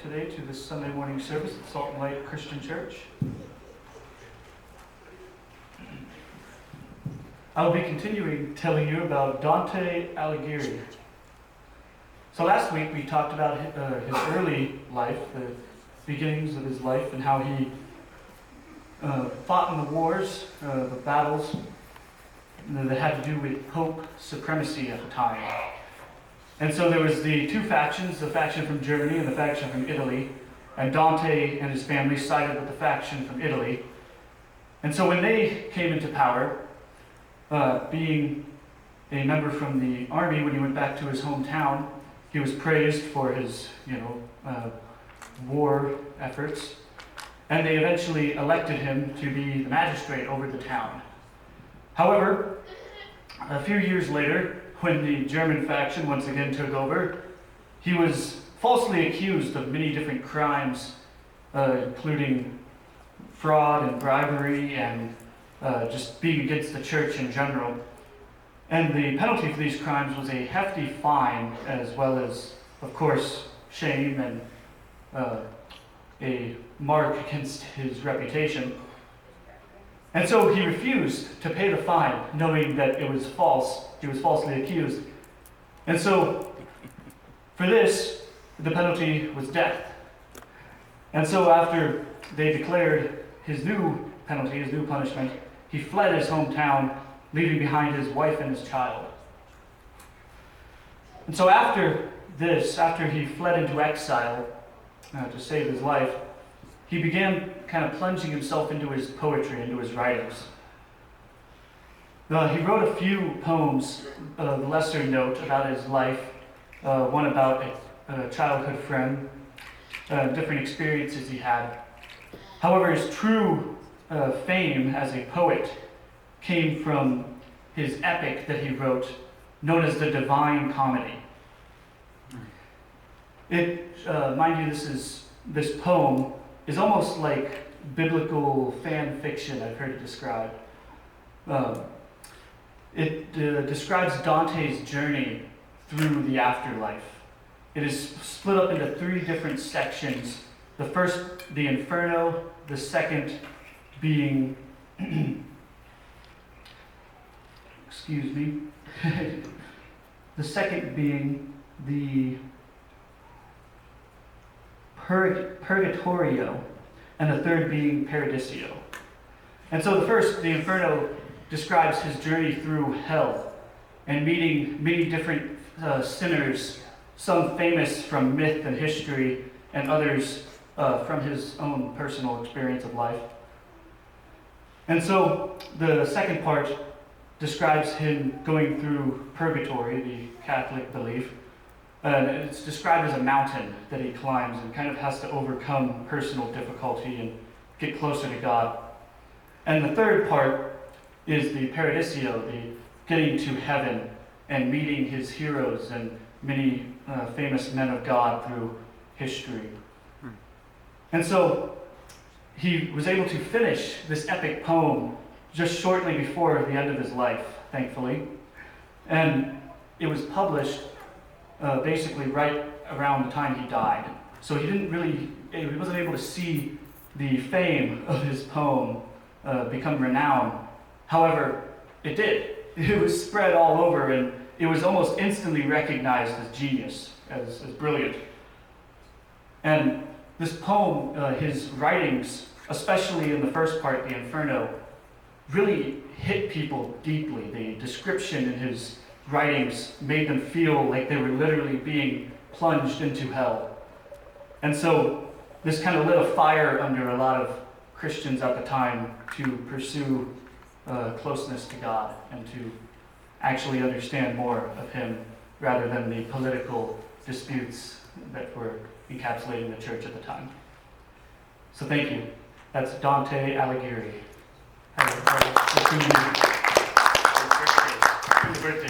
today to this Sunday morning service at Salt and Light Christian Church. I will be continuing telling you about Dante Alighieri. So last week we talked about his early life, the beginnings of his life, and how he fought in the wars, the battles that had to do with Pope supremacy at the time. And so there was the two factions, the faction from Germany and the faction from Italy, and Dante and his family sided with the faction from Italy. And so when they came into power, being a member from the army, when he went back to his hometown, he was praised for his, war efforts, and they eventually elected him to be the magistrate over the town. However, a few years later, when the German faction once again took over, he was falsely accused of many different crimes, including fraud and bribery and just being against the church in general. And the penalty for these crimes was a hefty fine, as well as, of course, shame and a mark against his reputation. And so he refused to pay the fine, knowing that it was false. He was falsely accused. And so, for this, the penalty was death. And so after they declared his new penalty, his new punishment, he fled his hometown, leaving behind his wife and his child. And so after this, after he fled into exile to save his life, he began kind of plunging himself into his poetry, into his writings. He wrote a few poems of lesser note about his life, one about a childhood friend, different experiences he had. However, his true fame as a poet came from his epic that he wrote, known as the Divine Comedy. Mind you, this poem is almost like biblical fan fiction, I've heard it described. It describes Dante's journey through the afterlife. It is split up into three different sections. The first, the Inferno, the second being, the second being the Purgatorio, and the third being Paradiso. And so the first, the Inferno, describes his journey through hell and meeting many different sinners, some famous from myth and history, and others from his own personal experience of life. And so the second part describes him going through purgatory, the Catholic belief. It's described as a mountain that he climbs and kind of has to overcome personal difficulty and get closer to God. And the third part is the Paradiso, the getting to heaven and meeting his heroes and many famous men of God through history. And so he was able to finish this epic poem just shortly before the end of his life, thankfully. And it was published basically right around the time he died. So he wasn't able to see the fame of his poem become renowned. However, it did. It was spread all over, and it was almost instantly recognized as genius, as brilliant. And this poem, his writings, especially in the first part, the Inferno, really hit people deeply. The description in his writings made them feel like they were literally being plunged into hell. And so this kind of lit a fire under a lot of Christians at the time to pursue closeness to God and to actually understand more of him rather than the political disputes that were encapsulating the church at the time. So thank you. That's Dante Alighieri. Happy birthday.